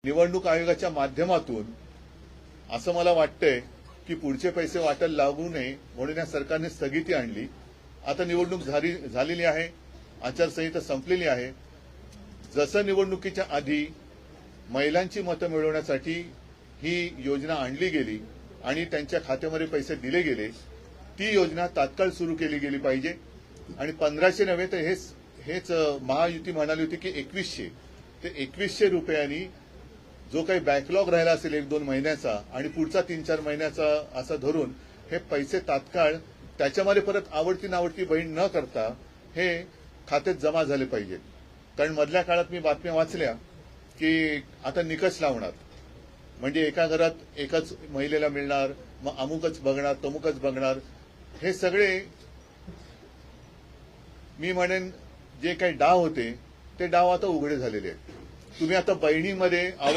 निवडणूक आयोगाच्या माध्यमातून असं मला वाटतंय की पुढचे पैसे वाटायला लागू नये म्हणून या सरकारने स्थगिती आणली। आता निवडणूक झालेली आहे, आचारसंहिता संपलेली आहे। जसं निवडणुकीच्या आधी महिलांची मतं मिळवण्यासाठी ही योजना आणली गेली आणि त्यांच्या खात्यामध्ये पैसे दिले गेले, ती योजना तात्काळ सुरू केली गेली पाहिजे। आणि 1500 नव्हे तर हेच महायुती म्हणाली होती की 2100 ते 2100 रुपयांनी जो काही बॅकलॉग राहिला असेल 1-2 महिन्याचा आणि पुढचा 3-4 महिन्याचा असा धरून हे पैसे तात्काळ त्याच्यामध्ये परत आवडती नावडती बहीण न करता हे खात्यात जमा झाले पाहिजेत। कारण मधल्या काळात मी बातम्या वाचल्या की आता निकष लावणार, म्हणजे एका घरात एकाच महिलेला मिळणार, मग अमुकच बघणार तमुकच बघणार। हे सगळे मी म्हणेन जे काही डाव होते ते डाव आता उघडे झालेले आहेत। तुम्ही आता बहिणीमध्ये